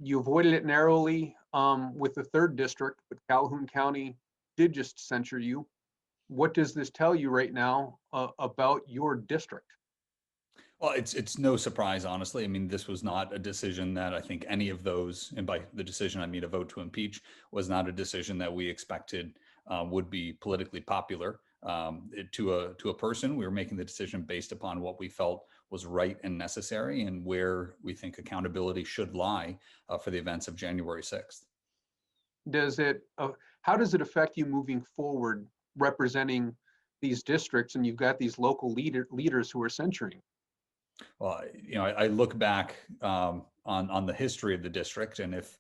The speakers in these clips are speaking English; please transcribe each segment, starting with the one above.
You avoided it narrowly with the third district, but Calhoun County did just censure you. What does this tell you right now about your district? Well, it's no surprise, honestly. I mean, this was not a decision that I think any of those, and by the decision I mean a vote to impeach, was not a decision that we expected would be politically popular. To a person, we were making the decision based upon what we felt was right and necessary, and where we think accountability should lie for the events of January 6th. Does it? How does it affect you moving forward, representing these districts, and you've got these local leaders who are censuring? Well, I look back on the history of the district, and if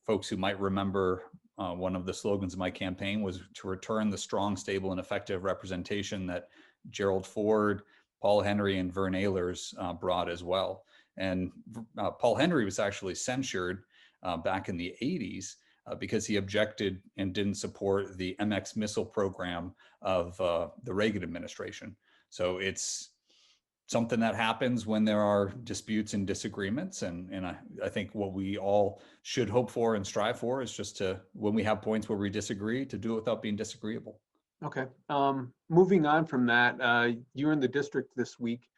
folks who might remember, one of the slogans of my campaign was to return the strong, stable, and effective representation that Gerald Ford, Paul Henry, and Vern Ehlers brought as well. And Paul Henry was actually censured back in the 80s because he objected and didn't support the MX missile program of the Reagan administration. So it's something that happens when there are disputes and disagreements. And I think what we all should hope for and strive for is just to, when we have points where we disagree, to do it without being disagreeable. Okay. Moving on from that, you're in the district this week.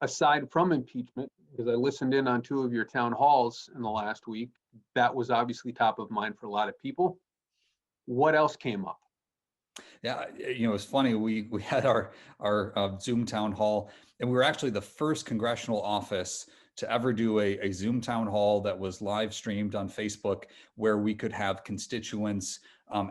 Aside from impeachment, because I listened in on two of your town halls in the last week, that was obviously top of mind for a lot of people. What else came up? Yeah, it's funny. We had our Zoom town hall, and we were actually the first congressional office to ever do a Zoom town hall that was live streamed on Facebook, where we could have constituents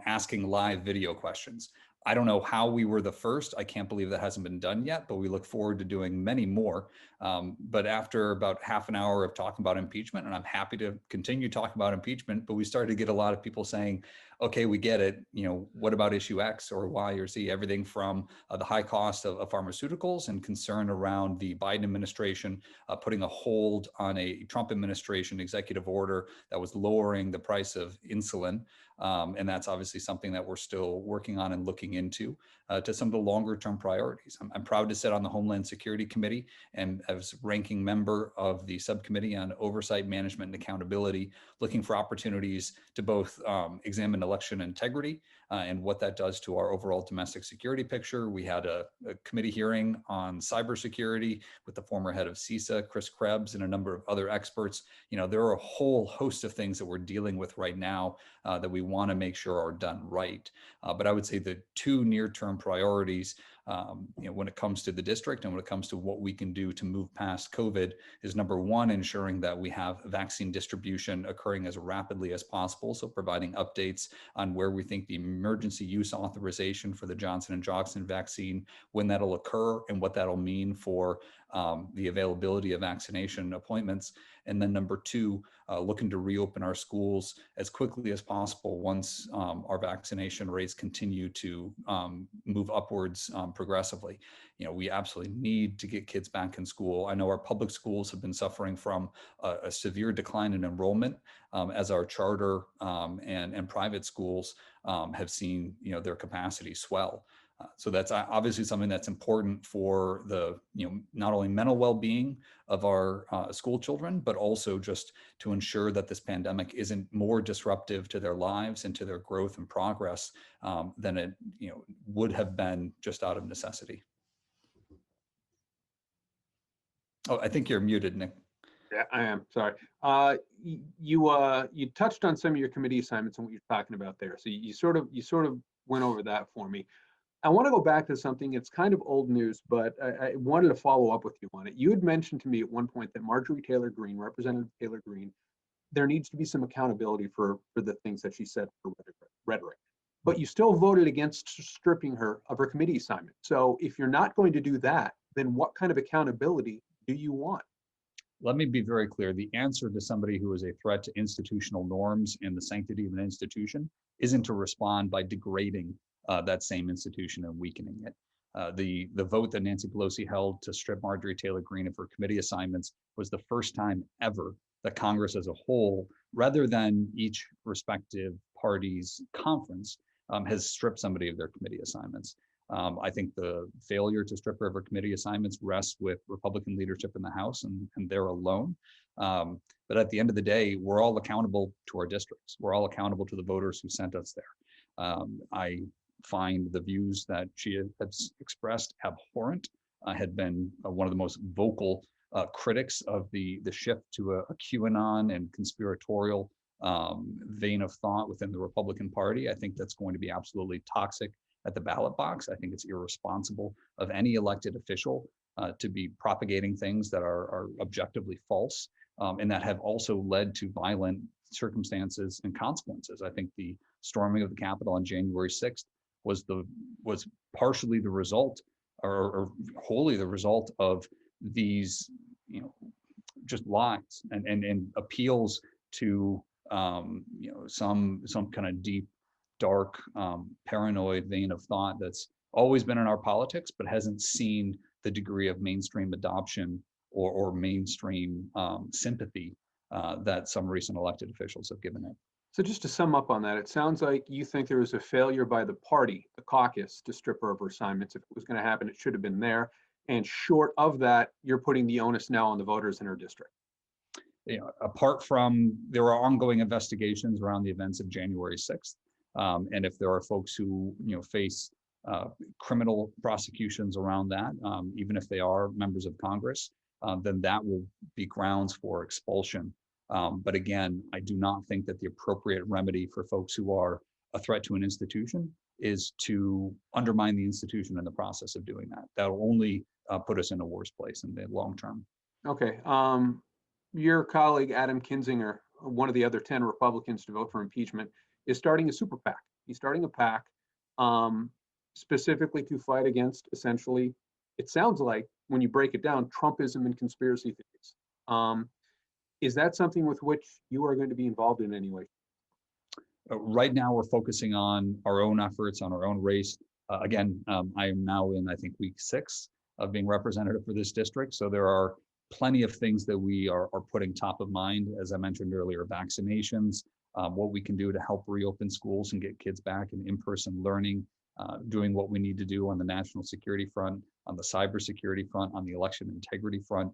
asking live video questions. I don't know how we were the first. I can't believe that hasn't been done yet, but we look forward to doing many more. But after about half an hour of talking about impeachment, and I'm happy to continue talking about impeachment, but we started to get a lot of people saying, okay, we get it. What about issue X or Y or Z? Everything from the high cost of pharmaceuticals and concern around the Biden administration putting a hold on a Trump administration executive order that was lowering the price of insulin. And that's obviously something that we're still working on and looking into, to some of the longer term priorities. I'm proud to sit on the Homeland Security Committee, and as ranking member of the subcommittee on oversight, management, and accountability, looking for opportunities to both examine election integrity and what that does to our overall domestic security picture. We had a committee hearing on cybersecurity with the former head of CISA, Chris Krebs, and a number of other experts. There are a whole host of things that we're dealing with right now that we want to make sure are done right. But I would say the two near-term priorities, when it comes to the district and when it comes to what we can do to move past COVID, is number one, ensuring that we have vaccine distribution occurring as rapidly as possible. So providing updates on where we think the emergency use authorization for the Johnson & Johnson vaccine, when that'll occur and what that'll mean for the availability of vaccination appointments. And then number two, looking to reopen our schools as quickly as possible once our vaccination rates continue to move upwards progressively. We absolutely need to get kids back in school. I know our public schools have been suffering from a severe decline in enrollment as our charter and private schools have seen their capacity swell. So that's obviously something that's important for the, not only mental well-being of our school children, but also just to ensure that this pandemic isn't more disruptive to their lives and to their growth and progress than it, would have been just out of necessity. Oh, I think you're muted, Nick. Yeah, I am. Sorry. You touched on some of your committee assignments and what you're talking about there. So you sort of went over that for me. I want to go back to something. It's kind of old news, but I wanted to follow up with you on it. You had mentioned to me at one point that Marjorie Taylor Green, Representative Taylor Green, there needs to be some accountability for the things that she said for rhetoric. But you still voted against stripping her of her committee assignment. So if you're not going to do that, then what kind of accountability do you want? Let me be very clear. The answer to somebody who is a threat to institutional norms and the sanctity of an institution isn't to respond by degrading that same institution and weakening it. The vote that Nancy Pelosi held to strip Marjorie Taylor Greene of her committee assignments was the first time ever that Congress as a whole, rather than each respective party's conference, has stripped somebody of their committee assignments. I think the failure to strip her of her committee assignments rests with Republican leadership in the House, and they're alone. But at the end of the day, we're all accountable to our districts. We're all accountable to the voters who sent us there. I find the views that she has expressed abhorrent. I had been one of the most vocal critics of the shift to a QAnon and conspiratorial vein of thought within the Republican Party. I think that's going to be absolutely toxic at the ballot box. I think it's irresponsible of any elected official to be propagating things that are objectively false and that have also led to violent circumstances and consequences. I think the storming of the Capitol on January 6th was partially the result or wholly the result of these, just lies and appeals to some kind of deep, dark, paranoid vein of thought that's always been in our politics, but hasn't seen the degree of mainstream adoption or mainstream sympathy that some recent elected officials have given it. So just to sum up on that, it sounds like you think there was a failure by the party, the caucus, to strip her of her assignments. If it was going to happen, it should have been there. And short of that, you're putting the onus now on the voters in her district. Apart from, there are ongoing investigations around the events of January 6th. And if there are folks who face criminal prosecutions around that, even if they are members of Congress, then that will be grounds for expulsion. But again, I do not think that the appropriate remedy for folks who are a threat to an institution is to undermine the institution in the process of doing that. That will only put us in a worse place in the long term. Okay. Your colleague, Adam Kinzinger, one of the other 10 Republicans to vote for impeachment, is starting a super PAC. He's starting a PAC specifically to fight against, essentially, it sounds like, when you break it down, Trumpism and conspiracy theories. Is that something with which you are going to be involved in any way? Right now, we're focusing on our own efforts, on our own race. Again, I am now in, I think, week 6 of being representative for this district. So there are plenty of things that we are putting top of mind. As I mentioned earlier, vaccinations, what we can do to help reopen schools and get kids back in in-person learning, doing what we need to do on the national security front, on the cybersecurity front, on the election integrity front.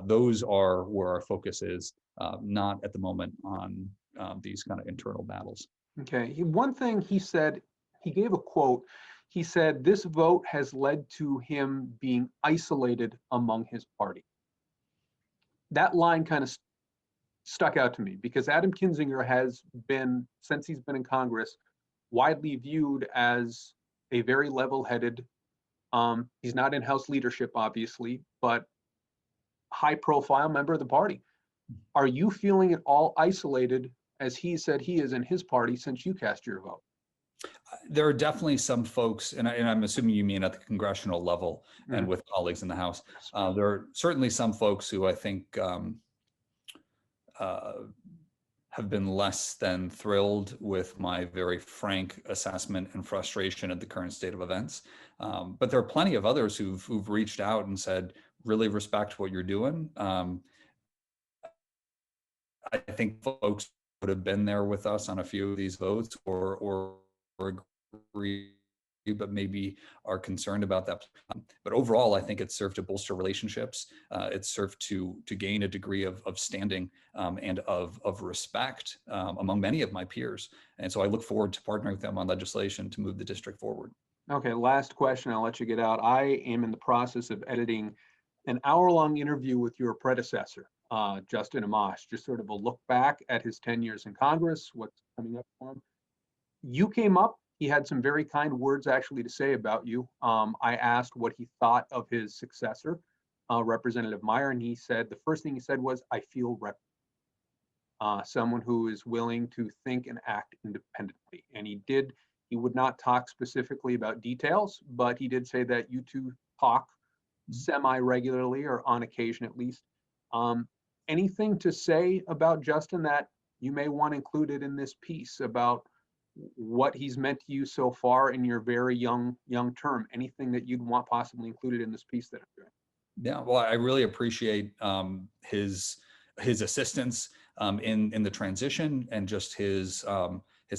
Those are where our focus is, not at the moment on these kind of internal battles. Okay. One thing he said, he gave a quote. He said, this vote has led to him being isolated among his party. That line kind of stuck out to me because Adam Kinzinger has been, since he's been in Congress, widely viewed as a very level-headed, he's not in House leadership, obviously, but high-profile member of the party. Are you feeling at all isolated, as he said he is in his party, since you cast your vote? There are definitely some folks, and I'm assuming you mean at the congressional level and with colleagues in the House. There are certainly some folks who I think have been less than thrilled with my very frank assessment and frustration at the current state of events. But there are plenty of others who've reached out and said, really respect what you're doing. I think folks would have been there with us on a few of these votes or agree, but maybe are concerned about that. But overall, I think it served to bolster relationships. It served to gain a degree of standing and of respect among many of my peers. And so I look forward to partnering with them on legislation to move the district forward. Okay, last question, I'll let you get out. I am in the process of editing an hour-long interview with your predecessor, Justin Amash, just sort of a look back at his 10 years in Congress, what's coming up for him. You came up, he had some very kind words actually to say about you. I asked what he thought of his successor, Representative Meijer, and he said, the first thing he said was, I feel rep. Someone who is willing to think and act independently. And he would not talk specifically about details, but he did say that you two talk semi-regularly or on occasion at least. Anything to say about Justin that you may want included in this piece about what he's meant to you so far in your very young term? Anything that you'd want possibly included in this piece that I'm doing? Yeah, well, I really appreciate his assistance in the transition and just his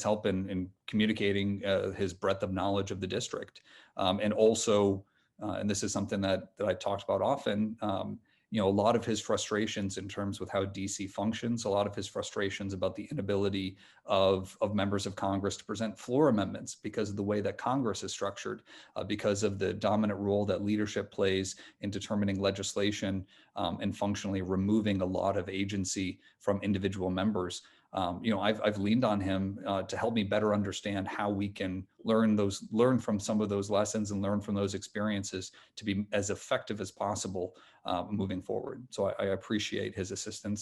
help in communicating his breadth of knowledge of the district, and also, and this is something that I talked about often. a lot of his frustrations in terms with how DC functions, a lot of his frustrations about the inability of members of Congress to present floor amendments because of the way that Congress is structured, because of the dominant role that leadership plays in determining legislation, and functionally removing a lot of agency from individual members. I've leaned on him to help me better understand how we can learn from some of those lessons and learn from those experiences to be as effective as possible moving forward. So I appreciate his assistance